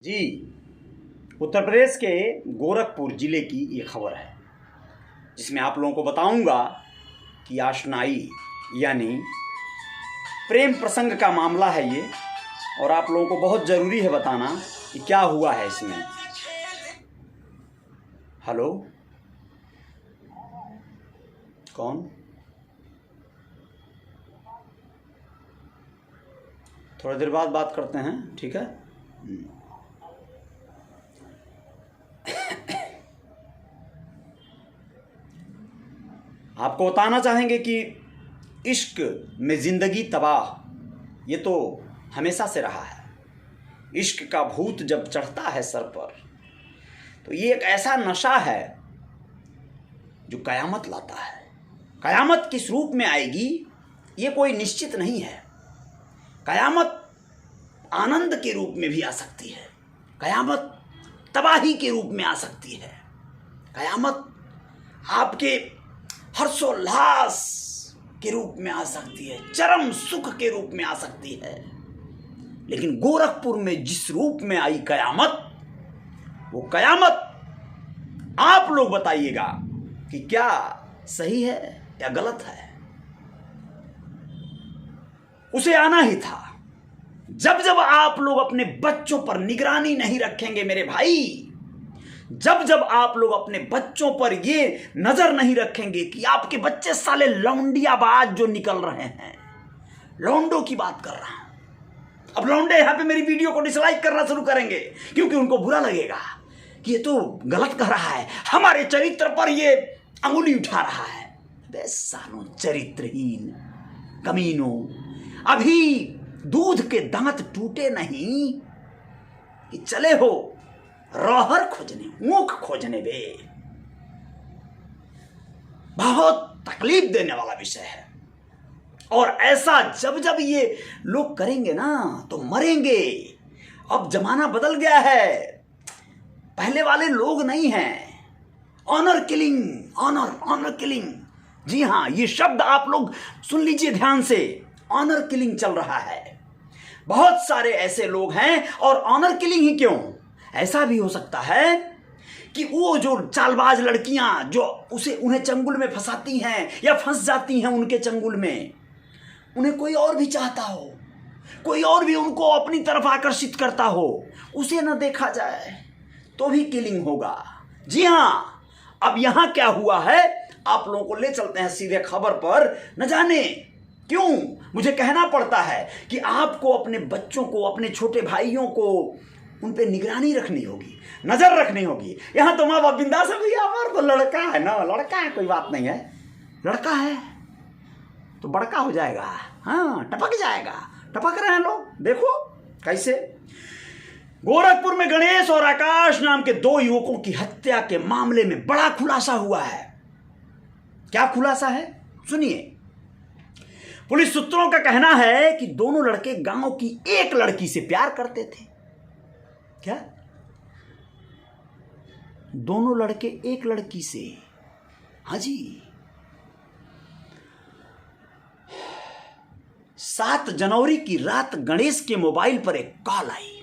जी, उत्तर प्रदेश के गोरखपुर ज़िले की ये खबर है जिसमें आप लोगों को बताऊंगा कि आशनाई यानी प्रेम प्रसंग का मामला है ये, और आप लोगों को बहुत ज़रूरी है बताना कि क्या हुआ है इसमें। हेलो, कौन? थोड़ी देर बाद बात करते हैं, ठीक है? आपको बताना चाहेंगे कि इश्क में ज़िंदगी तबाह ये तो हमेशा से रहा है। इश्क का भूत जब चढ़ता है सर पर तो ये एक ऐसा नशा है जो कयामत लाता है। कयामत किस रूप में आएगी ये कोई निश्चित नहीं है। कयामत आनंद के रूप में भी आ सकती है, कयामत तबाही के रूप में आ सकती है, कयामत आपके हर्षोल्लास के रूप में आ सकती है, चरम सुख के रूप में आ सकती है। लेकिन गोरखपुर में जिस रूप में आई कयामत, वो कयामत आप लोग बताइएगा कि क्या सही है या गलत है। उसे आना ही था। जब जब आप लोग अपने बच्चों पर निगरानी नहीं रखेंगे मेरे भाई, जब जब आप लोग अपने बच्चों पर ये नजर नहीं रखेंगे कि आपके बच्चे साले लौंडियाबाज जो निकल रहे हैं, लौंडों की बात कर रहा हूं। अब लौंडे यहां पे मेरी वीडियो को डिसलाइक करना शुरू करेंगे क्योंकि उनको बुरा लगेगा कि ये तो गलत कर रहा है, हमारे चरित्र पर ये अंगुली उठा रहा है। बे सालों चरित्रहीन कमीनों, अभी दूध के दांत टूटे नहीं कि चले हो रहर खोजने, ऊख खोजने। बे बहुत तकलीफ देने वाला विषय है, और ऐसा जब जब ये लोग करेंगे ना तो मरेंगे। अब जमाना बदल गया है, पहले वाले लोग नहीं हैं। ऑनर किलिंग, ऑनर किलिंग, जी हां, ये शब्द आप लोग सुन लीजिए ध्यान से। ऑनर किलिंग चल रहा है। बहुत सारे ऐसे लोग हैं, और ऑनर किलिंग ही क्यों, ऐसा भी हो सकता है कि वो जो चालबाज लड़कियां जो उन्हें चंगुल में फंसाती हैं या फंस जाती हैं उनके चंगुल में, उन्हें कोई और भी चाहता हो, कोई और भी उनको अपनी तरफ आकर्षित करता हो, उसे न देखा जाए तो भी किलिंग होगा। जी हां, अब यहां क्या हुआ है आप लोगों को ले चलते हैं सीधे खबर पर। न जाने क्यों मुझे कहना पड़ता है कि आपको अपने बच्चों को, अपने छोटे भाइयों को उन पे निगरानी रखनी होगी, नजर रखनी होगी। यहाँ तो माँ बाप बिंदास है, भैया हमारा तो लड़का है ना, लड़का है कोई बात नहीं है, लड़का है तो बड़का हो जाएगा, हाँ टपक जाएगा। टपक रहे हैं लोग, देखो कैसे। गोरखपुर में गणेश और आकाश नाम के दो युवकों की हत्या के मामले में बड़ा खुलासा हुआ है। क्या खुलासा है सुनिए। पुलिस सूत्रों का कहना है कि दोनों लड़के गांव की एक लड़की से प्यार करते थे। क्या? दोनों लड़के एक लड़की से? हाँ जी। 7 जनवरी की रात गणेश के मोबाइल पर एक कॉल आई,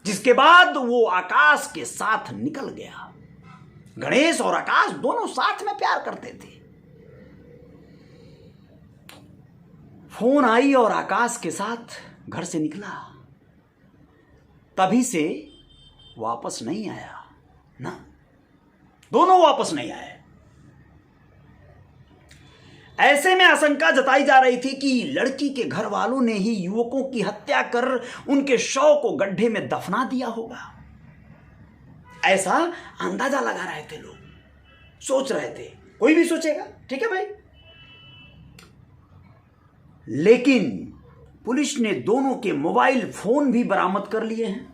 जिसके बाद वो आकाश के साथ निकल गया। गणेश और आकाश दोनों साथ में प्यार करते थे। फोन आई और आकाश के साथ घर से निकला, तभी से वापस नहीं आया ना, दोनों वापस नहीं आए। ऐसे में आशंका जताई जा रही थी कि लड़की के घर वालों ने ही युवकों की हत्या कर उनके शव को गड्ढे में दफना दिया होगा। ऐसा अंदाजा लगा रहे थे लोग, सोच रहे थे, कोई भी सोचेगा, ठीक है भाई। लेकिन पुलिस ने दोनों के मोबाइल फोन भी बरामद कर लिए हैं।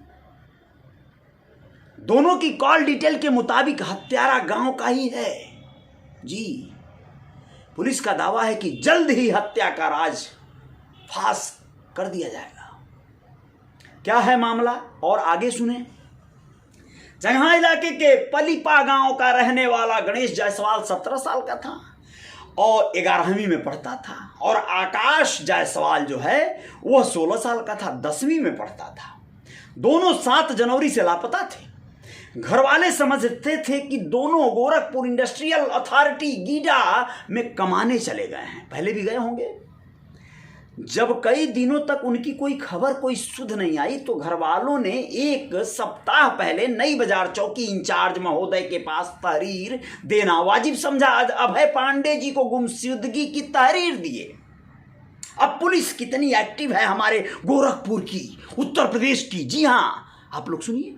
दोनों की कॉल डिटेल के मुताबिक हत्यारा गांव का ही है। जी, पुलिस का दावा है कि जल्द ही हत्या का राज फाश कर दिया जाएगा। क्या है मामला और आगे सुने। जंघा इलाके के पलीपा गांव का रहने वाला गणेश जायसवाल 17 साल का था और 11वीं में पढ़ता था, और आकाश जायसवाल जो है वह 16 साल का था, 10वीं में पढ़ता था। दोनों 7 जनवरी से लापता थे। घर वाले समझते थे कि दोनों गोरखपुर इंडस्ट्रियल अथॉरिटी गीडा में कमाने चले गए हैं, पहले भी गए होंगे। जब कई दिनों तक उनकी कोई खबर, कोई सुध नहीं आई, तो घर वालों ने 1 सप्ताह पहले नई बाजार चौकी इंचार्ज महोदय के पास तहरीर देना वाजिब समझा। अभय पांडे जी को गुमशुदगी की तहरीर दिए। अब पुलिस कितनी एक्टिव है हमारे गोरखपुर की, उत्तर प्रदेश की। जी हां, आप लोग सुनिए।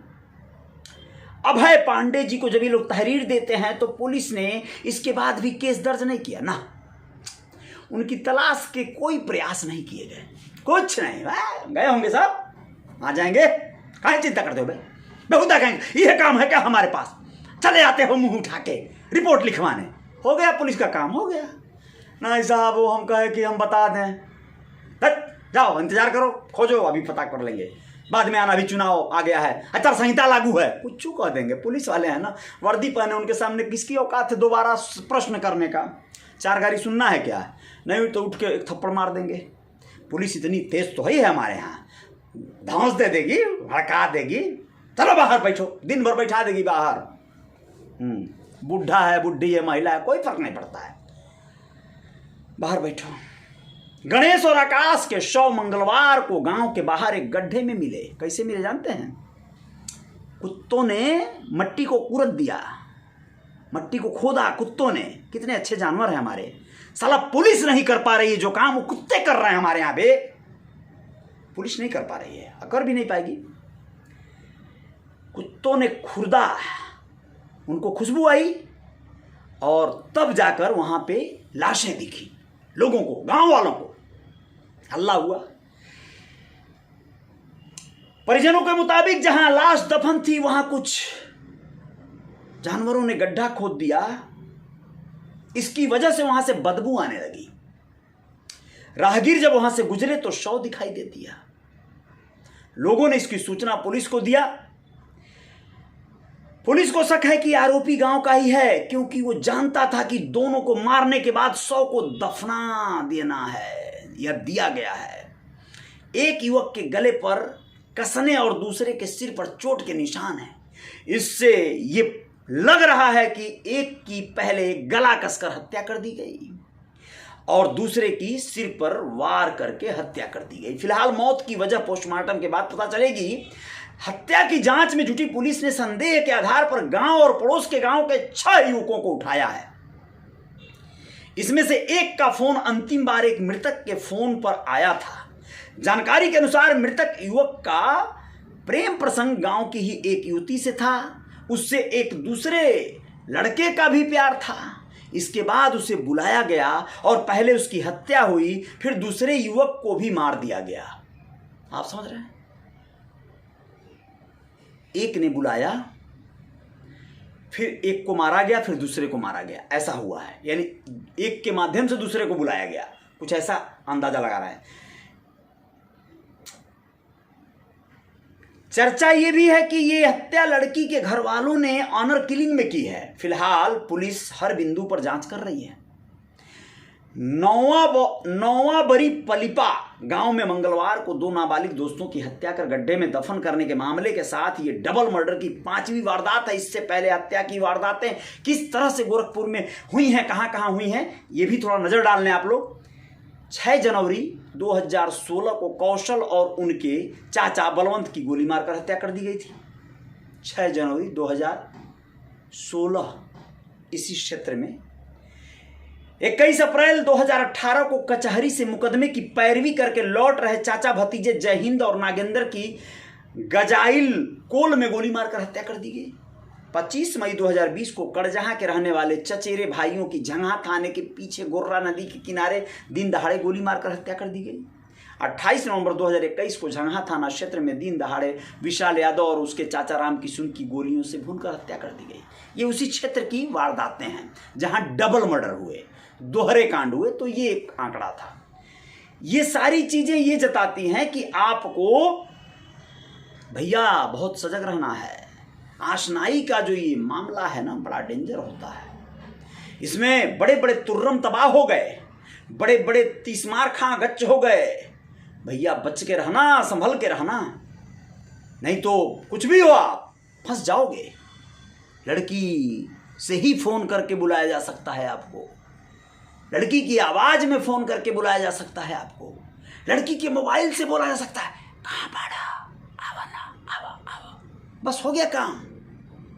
अभय पांडे जी को जब ये लोग तहरीर देते हैं तो पुलिस ने इसके बाद भी केस दर्ज नहीं किया ना, उनकी तलाश के कोई प्रयास नहीं किए गए, कुछ नहीं। गए होंगे साहब, आ जाएंगे, काहे चिंता करते हो भाई, बेहुदा कहेंगे यह काम है क्या हमारे पास, चले आते हो मुंह उठा के रिपोर्ट लिखवाने, हो गया पुलिस का काम, हो गया। नहीं साहब, वो हम कहे कि हम बता दें, जाओ इंतजार करो, खोजो, अभी पता कर लेंगे, बाद में आना, अभी चुनाव आ गया है, आचार संहिता लागू है, कुछ कह देंगे। पुलिस वाले हैं ना, वर्दी पहने, उनके सामने किसकी औकात है दोबारा प्रश्न करने का? 4 गाड़ी सुनना है क्या? नहीं तो उठ के एक थप्पड़ मार देंगे। पुलिस इतनी तेज तो ही है हमारे यहाँ, धौंस दे देगी, भड़का देगी, चलो बाहर बैठो, दिन भर बैठा देगी बाहर। बुढ़ा है, बुढ़ी है, महिला है, कोई फर्क नहीं पड़ता है, बाहर बैठो। गणेश और आकाश के शव मंगलवार को गांव के बाहर एक गड्ढे में मिले। कैसे मिले जानते हैं? कुत्तों ने मट्टी को कुरद दिया, मट्टी को खोदा कुत्तों ने। कितने अच्छे जानवर हैं हमारे। साला पुलिस नहीं कर पा रही है जो काम वो कुत्ते कर रहे हैं हमारे यहां पे, पुलिस नहीं कर पा रही है, कर भी नहीं पाएगी। कुत्तों ने खुरदा, उनको खुशबू आई और तब जाकर वहां पे लाशें दिखी। लोगों को, गांव वालों को हल्ला हुआ। परिजनों के मुताबिक जहां लाश दफन थी वहां कुछ जानवरों ने गड्ढा खोद दिया, इसकी वजह से वहां से बदबू आने लगी। राहगीर जब वहां से गुजरे तो शव दिखाई दे दिया। लोगों ने इसकी सूचना पुलिस को दिया। पुलिस को शक है कि आरोपी गांव का ही है, क्योंकि वो जानता था कि दोनों को मारने के बाद शव को दफना देना है या दिया गया है। एक युवक के गले पर कसने और दूसरे के सिर पर चोट के निशान हैं। इससे ये लग रहा है कि एक की पहले गला कसकर हत्या कर दी गई और दूसरे की सिर पर वार करके हत्या कर दी गई। फिलहाल मौत की वजह पोस्टमार्टम के बाद पता चलेगी। हत्या की जांच में जुटी पुलिस ने संदेह के आधार पर गांव और पड़ोस के गांव के 6 युवकों को उठाया है। इसमें से एक का फोन अंतिम बार एक मृतक के फोन पर आया था। जानकारी के अनुसार मृतक युवक का प्रेम प्रसंग गांव की ही एक युवती से था। उससे एक दूसरे लड़के का भी प्यार था। इसके बाद उसे बुलाया गया और पहले उसकी हत्या हुई, फिर दूसरे युवक को भी मार दिया गया। आप समझ रहे हैं? एक ने बुलाया, फिर एक को मारा गया, फिर दूसरे को मारा गया, ऐसा हुआ है। यानी एक के माध्यम से दूसरे को बुलाया गया, कुछ ऐसा अंदाजा लगा रहा है। चर्चा ये भी है कि ये हत्या लड़की के घर वालों ने ऑनर किलिंग में की है। फिलहाल पुलिस हर बिंदु पर जांच कर रही है। नौवा बरी पलिपा गांव में मंगलवार को 2 नाबालिग दोस्तों की हत्या कर गड्ढे में दफन करने के मामले के साथ ये डबल मर्डर की 5वीं वारदात है। इससे पहले हत्या की वारदातें किस तरह से गोरखपुर में हुई हैं, कहां कहां हुई हैं, ये भी थोड़ा नजर डाल लें आप लोग। 6 जनवरी 2016 को कौशल और उनके चाचा बलवंत की गोली मारकर हत्या कर दी गई थी। 6 जनवरी 2016 इसी क्षेत्र में। 21 अप्रैल 2018 को कचहरी से मुकदमे की पैरवी करके लौट रहे चाचा भतीजे जयहिंद और नागेंद्र की गजाइल कोल में गोली मारकर हत्या कर दी गई। 25 मई 2020 को कड़जहां के रहने वाले चचेरे भाइयों की झंगा थाने के पीछे गोर्रा नदी के किनारे दिन दहाड़े गोली मारकर हत्या कर दी गई। 28 नवंबर 2021 को झंगा थाना क्षेत्र में दिन दहाड़े विशाल यादव और उसके चाचा राम किशुन की गोलियों से भूनकर हत्या कर दी गई। ये उसी क्षेत्र की वारदातें हैं जहां डबल मर्डर हुए, दोहरे कांड हुए। तो ये एक आंकड़ा था। ये सारी चीजें ये जताती हैं कि आपको भैया बहुत सजग रहना है। आशनाई का जो ये मामला है ना, बड़ा डेंजर होता है। इसमें बड़े बड़े तुर्रम तबाह हो गए, बड़े बड़े तीसमार खां गच्च हो गए। भैया बच के रहना, संभल के रहना, नहीं तो कुछ भी हो आप फंस जाओगे। लड़की से ही फोन करके बुलाया जा सकता है आपको, लड़की की आवाज में फोन करके बुलाया जा सकता है आपको, लड़की के मोबाइल से बोला जा सकता है, कहाँ पड़ा, आवा ना, आवा आवा, बस हो गया काम।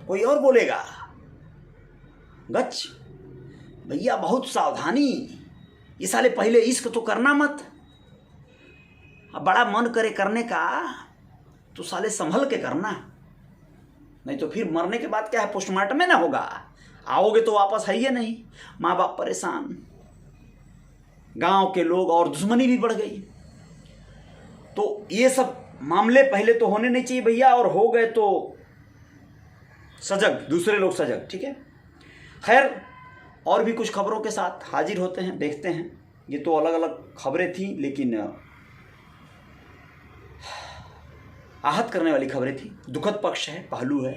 कोई और बोलेगा गच भैया बहुत सावधानी, ये साले पहले इश्क तो करना मत, अब बड़ा मन करे करने का तो साले संभल के करना, नहीं तो फिर मरने के बाद क्या है, पोस्टमार्टम में ना होगा, आओगे तो वापस है ही नहीं, माँ बाप परेशान, गांव के लोग, और दुश्मनी भी बढ़ गई। तो ये सब मामले पहले तो होने नहीं चाहिए भैया, और हो गए तो सजग, दूसरे लोग सजग, ठीक है। खैर और भी कुछ खबरों के साथ हाजिर होते हैं, देखते हैं। ये तो अलग अलग खबरें थी, लेकिन आहत करने वाली खबरें थी, दुखद पक्ष है, पहलू है।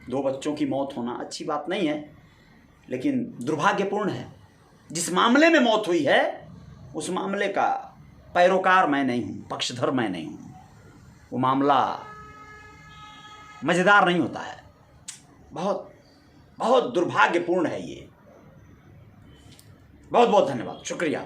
2 बच्चों की मौत होना अच्छी बात नहीं है, लेकिन दुर्भाग्यपूर्ण है। जिस मामले में मौत हुई है उस मामले का पैरोकार मैं नहीं हूँ, पक्षधर मैं नहीं हूँ, वो मामला मज़ेदार नहीं होता है, बहुत बहुत दुर्भाग्यपूर्ण है ये। बहुत बहुत धन्यवाद, शुक्रिया।